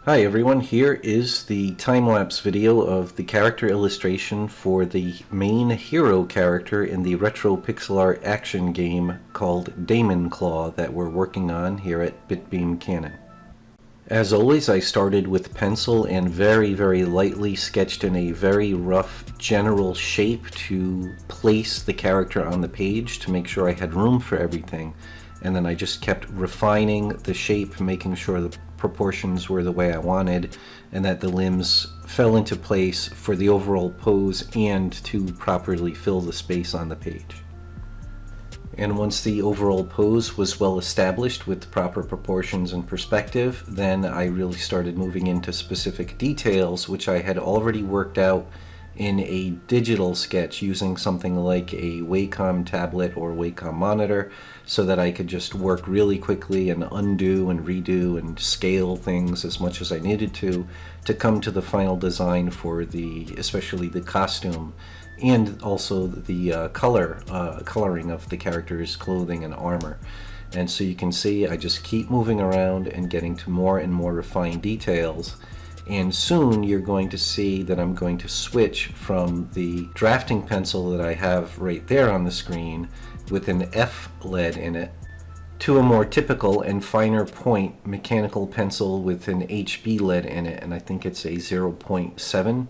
Hi everyone, here is the time-lapse video of the character illustration for the main hero character in the retro pixel art action game called DaemonClaw that we're working on here at Bitbeam Canon. As always, I started with pencil and very lightly sketched in a very rough general shape to place the character on the page to make sure I had room for everything. And then I just kept refining the shape, making sure the proportions were the way I wanted and that the limbs fell into place for the overall pose and to properly fill the space on the page. And once the overall pose was well established with proper proportions and perspective, then I really started moving into specific details which I had already worked out in a digital sketch using something like a Wacom tablet or Wacom monitor so that I could just work really quickly and undo and redo and scale things as much as I needed to come to the final design for especially the costume and also the coloring of the character's clothing and armor. And so you can see I just keep moving around and getting to more and more refined details. And soon you're going to see that I'm going to switch from the drafting pencil that I have right there on the screen with an F lead in it to a more typical and finer point mechanical pencil with an HB lead in it, and I think it's a 0.7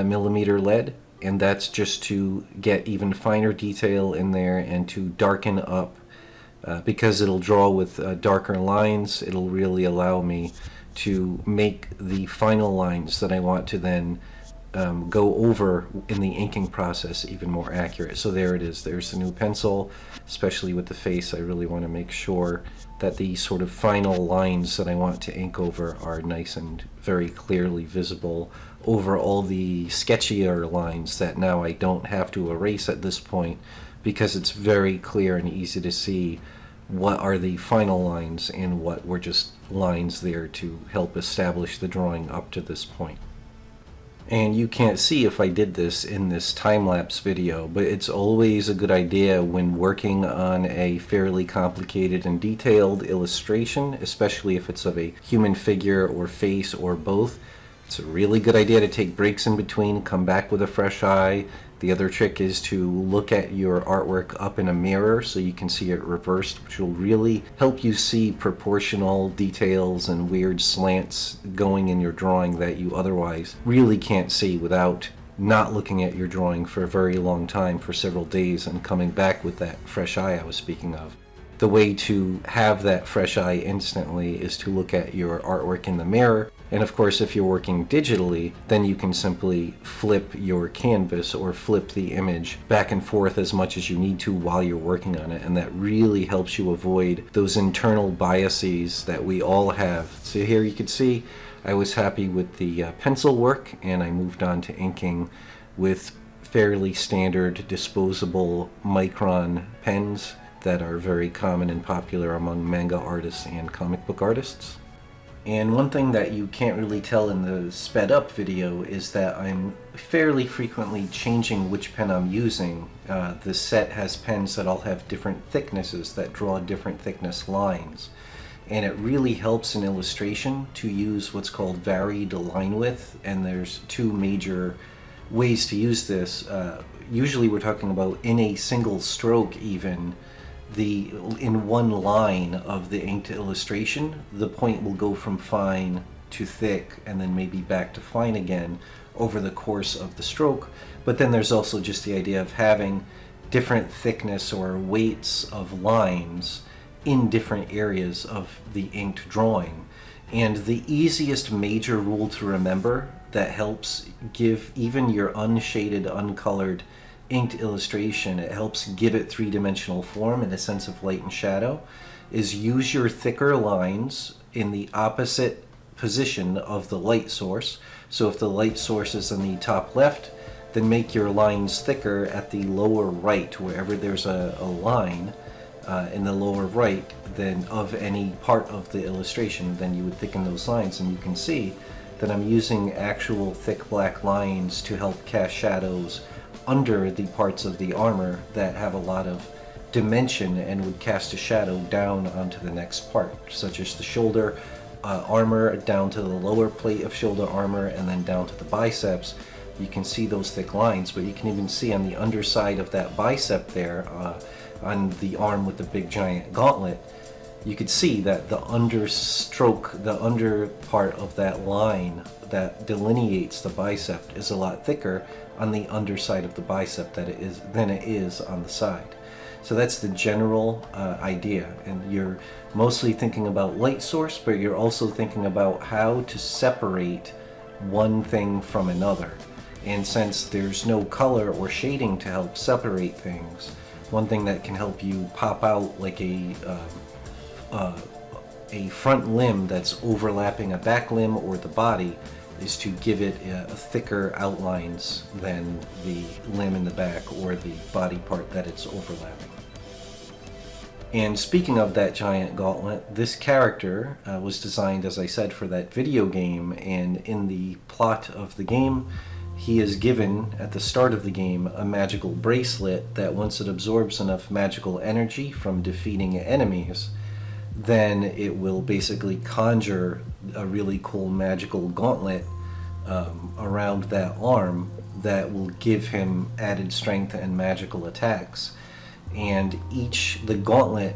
millimeter lead, and that's just to get even finer detail in there and to darken up because it'll draw with darker lines. It'll really allow me to make the final lines that I want to then go over in the inking process even more accurate. So there it is, there's the new pencil. Especially with the face, I really want to make sure that the sort of final lines that I want to ink over are nice and very clearly visible over all the sketchier lines that now I don't have to erase at this point because it's very clear and easy to see what are the final lines and what were just lines there to help establish the drawing up to this point. And you can't see if I did this in this time-lapse video, but it's always a good idea when working on a fairly complicated and detailed illustration, especially if it's of a human figure or face or both. It's a really good idea to take breaks in between, come back with a fresh eye. The other trick is to look at your artwork up in a mirror so you can see it reversed, which will really help you see proportional details and weird slants going in your drawing that you otherwise really can't see without not looking at your drawing for a very long time, for several days, and coming back with that fresh eye I was speaking of. The way to have that fresh eye instantly is to look at your artwork in the mirror. And of course, if you're working digitally, then you can simply flip your canvas or flip the image back and forth as much as you need to while you're working on it. And that really helps you avoid those internal biases that we all have. So here you can see I was happy with the pencil work, and I moved on to inking with fairly standard disposable micron pens that are very common and popular among manga artists and comic book artists. And one thing that you can't really tell in the sped up video is that I'm fairly frequently changing which pen I'm using. The set has pens that all have different thicknesses that draw different thickness lines. And it really helps in illustration to use what's called varied line width, and there's two major ways to use this. Usually we're talking about in a single stroke even, in one line of the inked illustration, the point will go from fine to thick and then maybe back to fine again over the course of the stroke. But then there's also just the idea of having different thickness or weights of lines in different areas of the inked drawing. And the easiest major rule to remember that helps give even your unshaded, uncolored inked illustration, it helps give it three-dimensional form and a sense of light and shadow, is use your thicker lines in the opposite position of the light source. So if the light source is in the top left, then make your lines thicker at the lower right, wherever there's a line in the lower right then of any part of the illustration, then you would thicken those lines. And you can see that I'm using actual thick black lines to help cast shadows under the parts of the armor that have a lot of dimension and would cast a shadow down onto the next part, such as the shoulder, armor down to the lower plate of shoulder armor and then down to the biceps, you can see those thick lines, but you can even see on the underside of that bicep there, on the arm with the big giant gauntlet, you could see that the understroke, the under part of that line that delineates the bicep is a lot thicker on the underside of the bicep than it is on the side. So that's the general idea, and you're mostly thinking about light source, but you're also thinking about how to separate one thing from another. And since there's no color or shading to help separate things, one thing that can help you pop out like a front limb that's overlapping a back limb or the body is to give it a thicker outlines than the limb in the back or the body part that it's overlapping. And speaking of that giant gauntlet, this character was designed, as I said, for that video game, and in the plot of the game, he is given, at the start of the game, a magical bracelet that once it absorbs enough magical energy from defeating enemies, then it will basically conjure a really cool magical gauntlet around that arm that will give him added strength and magical attacks. And the gauntlet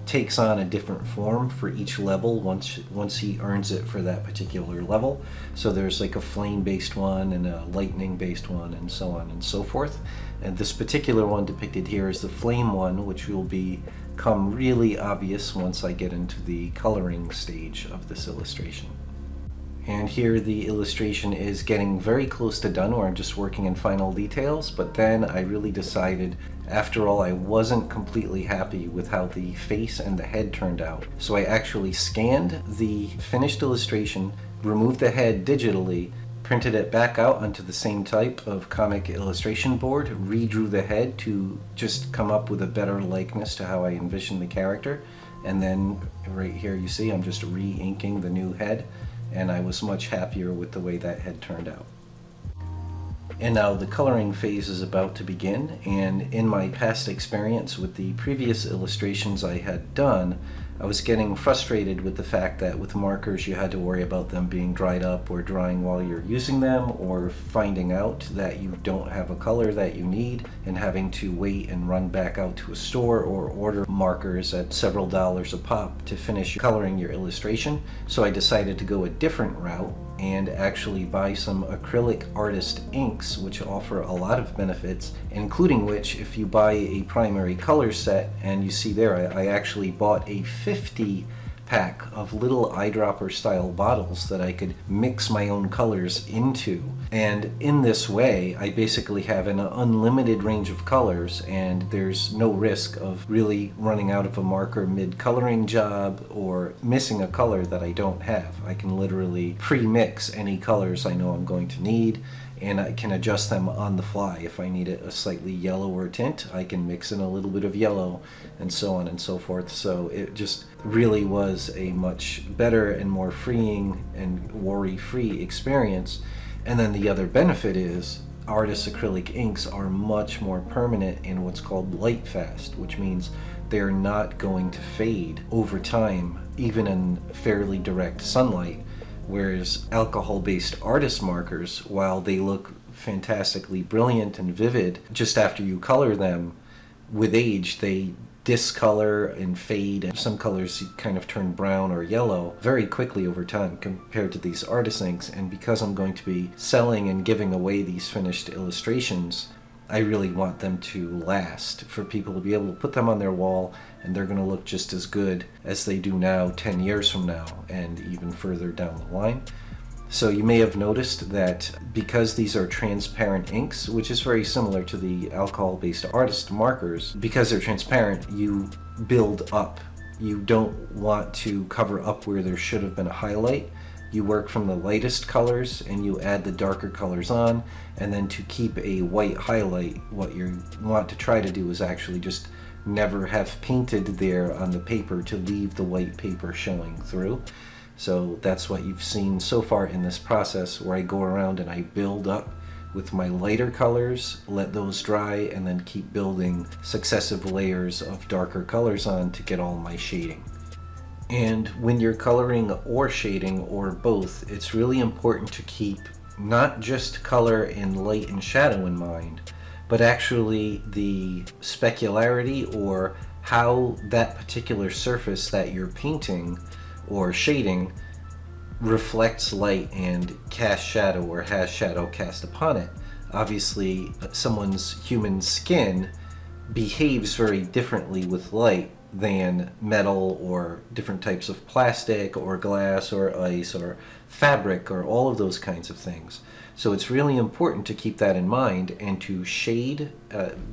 takes on a different form for each level once he earns it for that particular level. So there's like a flame-based one and a lightning-based one and so on and so forth. And this particular one depicted here is the flame one, which will become really obvious once I get into the coloring stage of this illustration. And here the illustration is getting very close to done, where I'm just working in final details, but then I really decided, after all, I wasn't completely happy with how the face and the head turned out. So I actually scanned the finished illustration, removed the head digitally, printed it back out onto the same type of comic illustration board, redrew the head to just come up with a better likeness to how I envisioned the character, and then right here you see I'm just re-inking the new head, and I was much happier with the way that head turned out. And now the coloring phase is about to begin, and in my past experience with the previous illustrations I had done, I was getting frustrated with the fact that with markers you had to worry about them being dried up or drying while you're using them, or finding out that you don't have a color that you need and having to wait and run back out to a store or order markers at several dollars a pop to finish coloring your illustration. So I decided to go a different route and actually buy some acrylic artist inks, which offer a lot of benefits, including which, if you buy a primary color set, and you see there I actually bought a 50 pack of little eyedropper style bottles that I could mix my own colors into. And in this way I basically have an unlimited range of colors, and there's no risk of really running out of a marker mid-coloring job or missing a color that I don't have. I can literally pre-mix any colors I know I'm going to need, and I can adjust them on the fly. If I need it a slightly yellower tint, I can mix in a little bit of yellow, and so on and so forth. So it just really was a much better and more freeing and worry-free experience. And then the other benefit is artist acrylic inks are much more permanent in what's called light fast, which means they're not going to fade over time, even in fairly direct sunlight. Whereas alcohol-based artist markers, while they look fantastically brilliant and vivid just after you color them, with age they discolor and fade, and some colors kind of turn brown or yellow very quickly over time compared to these artist inks. And because I'm going to be selling and giving away these finished illustrations, I really want them to last, for people to be able to put them on their wall and they're going to look just as good as they do now 10 years from now and even further down the line. So you may have noticed that because these are transparent inks, which is very similar to the alcohol-based artist markers, because they're transparent, you build up. You don't want to cover up where there should have been a highlight. You work from the lightest colors and you add the darker colors on, and then to keep a white highlight, what you want to try to do is actually just never have painted there on the paper to leave the white paper showing through. So that's what you've seen so far in this process, where I go around and I build up with my lighter colors, let those dry, and then keep building successive layers of darker colors on to get all my shading. And when you're coloring or shading or both, it's really important to keep not just color and light and shadow in mind, but actually the specularity, or how that particular surface that you're painting or shading reflects light and casts shadow, or has shadow cast upon it. Obviously, someone's human skin behaves very differently with light than metal or different types of plastic or glass or ice or fabric or all of those kinds of things. So it's really important to keep that in mind and to shade,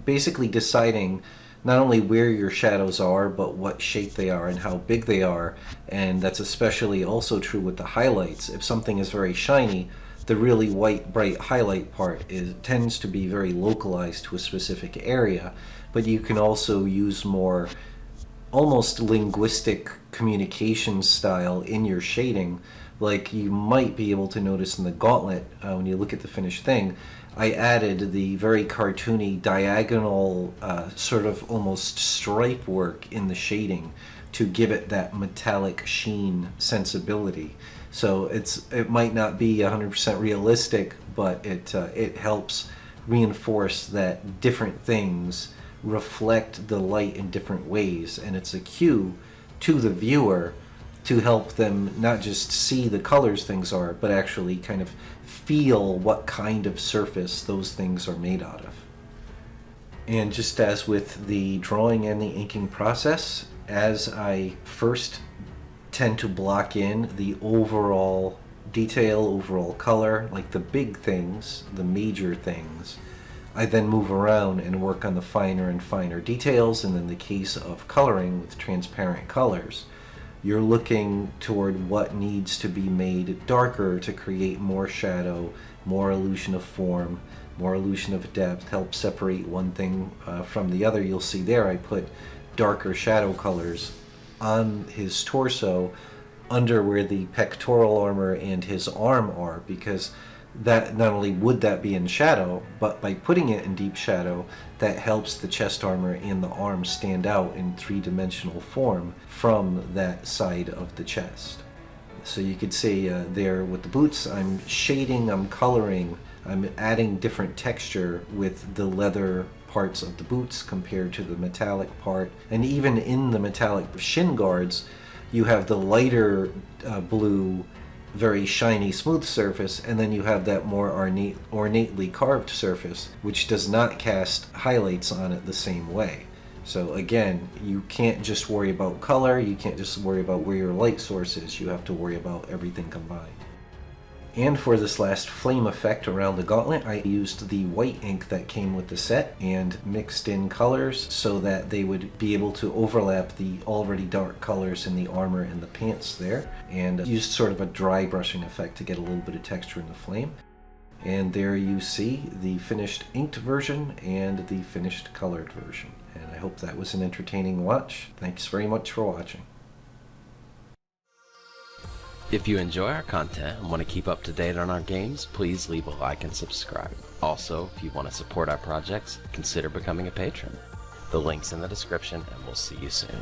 basically deciding not only where your shadows are, but what shape they are and how big they are. And that's especially also true with the highlights. If something is very shiny, the really white, bright highlight part tends to be very localized to a specific area, but you can also use more almost linguistic communication style in your shading. Like you might be able to notice in the gauntlet, when you look at the finished thing, I added the very cartoony diagonal sort of almost stripe work in the shading to give it that metallic sheen sensibility. So it might not be 100% realistic, but it helps reinforce that different things reflect the light in different ways, and it's a cue to the viewer to help them not just see the colors things are, but actually kind of feel what kind of surface those things are made out of. And just as with the drawing and the inking process, as I first tend to block in the overall detail, overall color, like the big things, the major things, I then move around and work on the finer and finer details. And in the case of coloring with transparent colors, you're looking toward what needs to be made darker to create more shadow, more illusion of form, more illusion of depth, help separate one thing from the other. You'll see there I put darker shadow colors on his torso under where the pectoral armor and his arm are, because that not only would that be in shadow, but by putting it in deep shadow, that helps the chest armor and the arm stand out in three-dimensional form from that side of the chest. So you could see there with the boots, I'm shading, I'm coloring, I'm adding different texture with the leather parts of the boots compared to the metallic part. And even in the metallic shin guards, you have the lighter blue, very shiny, smooth surface, and then you have that more ornately carved surface, which does not cast highlights on it the same way. So again, you can't just worry about color, you can't just worry about where your light source is, you have to worry about everything combined. And for this last flame effect around the gauntlet, I used the white ink that came with the set and mixed in colors so that they would be able to overlap the already dark colors in the armor and the pants there, and used sort of a dry brushing effect to get a little bit of texture in the flame. And there you see the finished inked version and the finished colored version. And I hope that was an entertaining watch. Thanks very much for watching. If you enjoy our content and want to keep up to date on our games, please leave a like and subscribe. Also, if you want to support our projects, consider becoming a patron. The link's in the description, and we'll see you soon.